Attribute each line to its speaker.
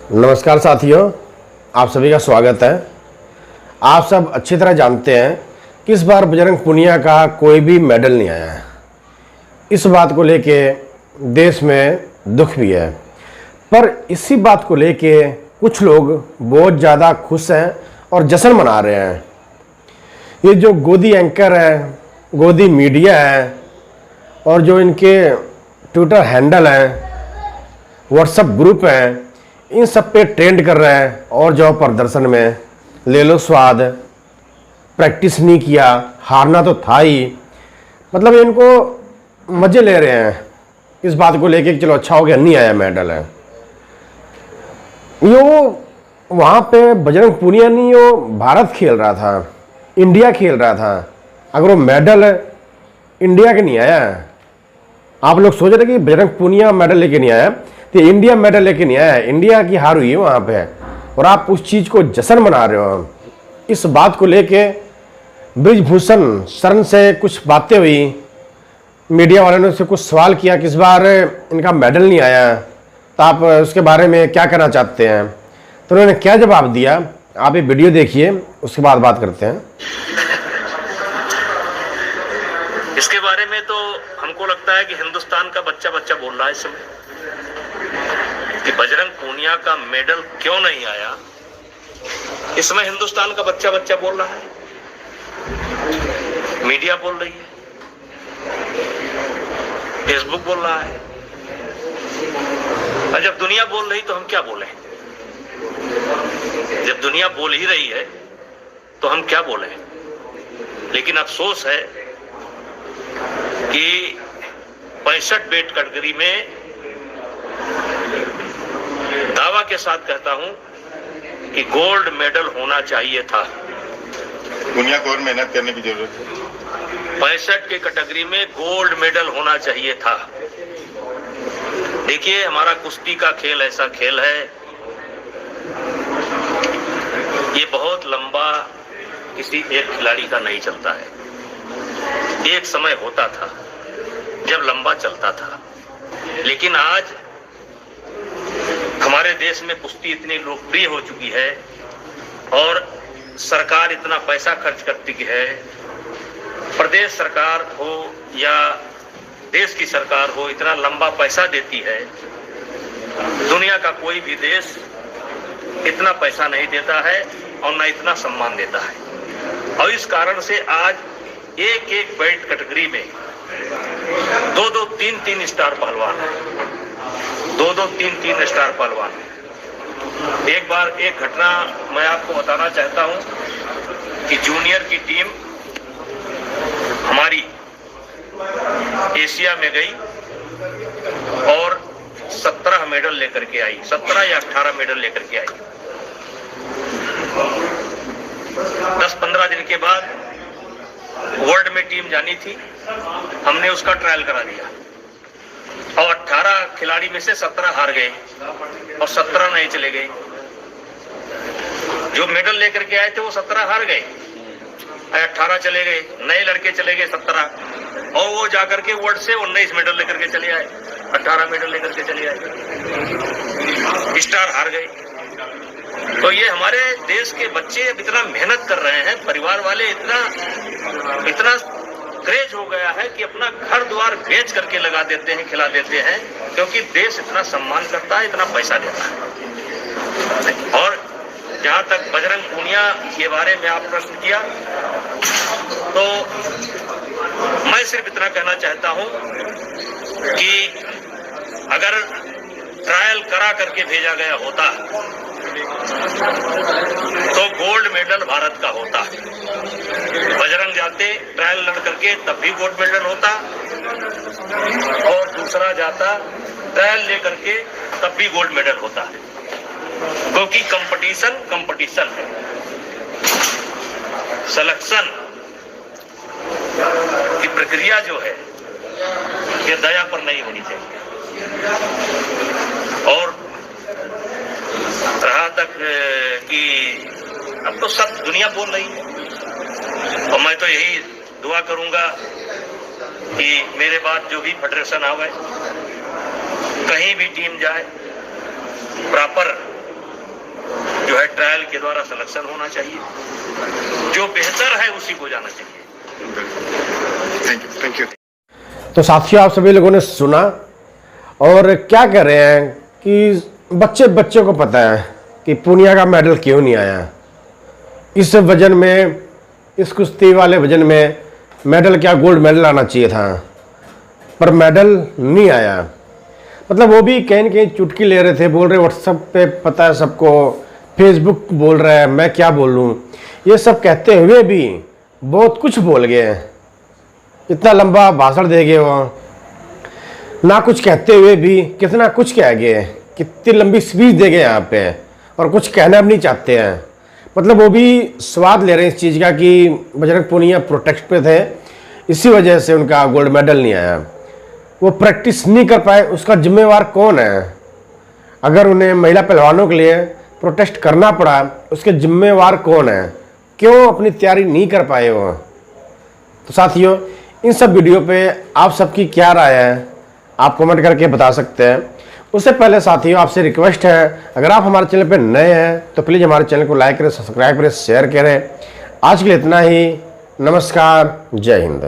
Speaker 1: नमस्कार साथियों, आप सभी का स्वागत है। आप सब अच्छी तरह जानते हैं कि इस बार बजरंग पूनिया का कोई भी मेडल नहीं आया है। इस बात को लेके देश में दुख भी है, पर इसी बात को लेके कुछ लोग बहुत ज़्यादा खुश हैं और जश्न मना रहे हैं। ये जो गोदी एंकर है, गोदी मीडिया है और जो इनके ट्विटर हैंडल हैं, व्हाट्सएप ग्रुप हैं, इन सब पे ट्रेंड कर रहे हैं और जो प्रदर्शन में ले लो स्वाद, प्रैक्टिस नहीं किया, हारना तो था ही, मतलब इनको मजे ले रहे हैं इस बात को लेके कि चलो अच्छा हो गया नहीं आया मेडल है। यो वहाँ पे बजरंग पूनिया नहीं, वो भारत खेल रहा था, इंडिया खेल रहा था। अगर वो मेडल इंडिया के नहीं आया, आप लोग सोच रहे कि बजरंग पूनिया मेडल लेके नहीं आया तो इंडिया मेडल लेके नहीं आया, इंडिया की हार हुई है वहाँ पे, और आप उस चीज़ को जश्न मना रहे हो। इस बात को लेके ब्रिजभूषण शरण से कुछ बातें हुई, मीडिया वालों ने उससे कुछ सवाल किया कि इस बार इनका मेडल नहीं आया, तो आप उसके बारे में क्या कहना चाहते हैं। तो उन्होंने क्या जवाब दिया, आप ये वीडियो देखिए, उसके बाद बात करते हैं।
Speaker 2: इसके बारे में तो हमको लगता है कि हिंदुस्तान का बच्चा बच्चा बोल रहा है इस समय कि बजरंग पूनिया का मेडल क्यों नहीं आया। इस समय हिंदुस्तान का बच्चा बच्चा बोल रहा है, मीडिया बोल रही है, फेसबुक बोल रहा है। और जब दुनिया बोल रही तो हम क्या बोले? जब दुनिया बोल ही रही है तो हम क्या बोले? लेकिन अफसोस है कि 65 वेट कैटेगरी में दावा के साथ कहता हूं कि गोल्ड मेडल होना चाहिए था।
Speaker 3: दुनिया को और मेहनत करने की जरूरत है।
Speaker 2: 65 के कैटेगरी में गोल्ड मेडल होना चाहिए था। देखिए, हमारा कुश्ती का खेल ऐसा खेल है, ये बहुत लंबा किसी एक खिलाड़ी का नहीं चलता है। एक समय होता था जब लंबा चलता था, लेकिन आज हमारे देश में कुश्ती इतनी लोकप्रिय हो चुकी है और सरकार इतना पैसा खर्च करती है, प्रदेश सरकार हो या देश की सरकार हो, इतना लंबा पैसा देती है। दुनिया का कोई भी देश इतना पैसा नहीं देता है और न इतना सम्मान देता है। और इस कारण से आज एक एक वेट कैटेगरी में 2-2, 3-3 स्टार पहलवान है, 2-2, 3-3 स्टार पहलवान है। एक बार एक घटना मैं आपको बताना चाहता हूं कि जूनियर की टीम हमारी एशिया में गई और 17 मेडल लेकर के आई, 17 या 18 मेडल लेकर के आई। 10-15 दिन के बाद वर्ल्ड में टीम जानी थी, हमने उसका ट्रायल करा दिया और 18 खिलाड़ी में से 17 हार गए और 17 नहीं चले गए। जो मेडल लेकर के आए थे वो 17 हार गए, 18 चले गए, नए लड़के चले गए 17, और वो जाकर के वर्ल्ड से 19 मेडल लेकर के चले आए, 18 मेडल लेकर के चले आए, स्टार हार गए। तो ये हमारे देश के बच्चे अब इतना मेहनत कर रहे हैं, परिवार वाले इतना क्रेज हो गया है कि अपना घर द्वार बेच करके लगा देते हैं, खिला देते हैं, क्योंकि देश इतना सम्मान करता है, इतना पैसा देता है। और जहां तक बजरंग पूनिया के बारे में आप प्रश्न किया, तो मैं सिर्फ इतना कहना चाहता हूं कि अगर ट्रायल करा करके भेजा गया होता तो गोल्ड मेडल भारत का होता। बजरंग जाते ट्रायल लड़ करके तब भी गोल्ड मेडल होता, और दूसरा जाता ट्रायल लेकर के तब भी गोल्ड मेडल होता, क्योंकि कंपटीशन है। सिलेक्शन की प्रक्रिया जो है ये दया पर नहीं होनी चाहिए। और रहा तक कि अब तो सब दुनिया बोल रही है, और मैं तो यही दुआ करूंगा कि मेरे बाद जो भी फेडरेशन आवे, कहीं भी टीम जाए, प्रॉपर ट्रायल के द्वारा सिलेक्शन होना चाहिए, जो बेहतर है उसी को जाना चाहिए।
Speaker 3: Thank you.
Speaker 1: तो साथियों, आप सभी लोगों ने सुना, और क्या कह रहे हैं कि बच्चे को पता है कि पूनिया का मेडल क्यों नहीं आया। इस वजन में, इस कुश्ती वाले वजन में मेडल, क्या गोल्ड मेडल आना चाहिए था, पर मेडल नहीं आया। मतलब वो भी कहीं न कहीं चुटकी ले रहे थे, बोल रहे व्हाट्सएप पे पता है सबको, फेसबुक बोल रहा है, मैं क्या बोलूँ। ये सब कहते हुए भी बहुत कुछ बोल गए, इतना लंबा भाषण दे गए वो, ना कुछ कहते हुए भी कितना कुछ कह गए, कितनी लंबी स्पीच दे गए यहाँ पे, और कुछ कहना भी नहीं चाहते हैं। मतलब वो भी स्वाद ले रहे हैं इस चीज़ का कि बजरंग पूनिया प्रोटेस्ट पे थे, इसी वजह से उनका गोल्ड मेडल नहीं आया। वो प्रैक्टिस नहीं कर पाए, उसका जिम्मेवार कौन है? अगर उन्हें महिला पहलवानों के लिए प्रोटेस्ट करना पड़ा, उसके जिम्मेवार कौन है? क्यों अपनी तैयारी नहीं कर पाए वो? तो साथियों, इन सब वीडियो पे आप सबकी क्या राय है, आप कमेंट करके बता सकते हैं। उससे पहले साथियों, आपसे रिक्वेस्ट है, अगर आप हमारे चैनल पे नए हैं तो प्लीज़ हमारे चैनल को लाइक करें, सब्सक्राइब करें, शेयर करें। आज के लिए इतना ही। नमस्कार, जय हिंद।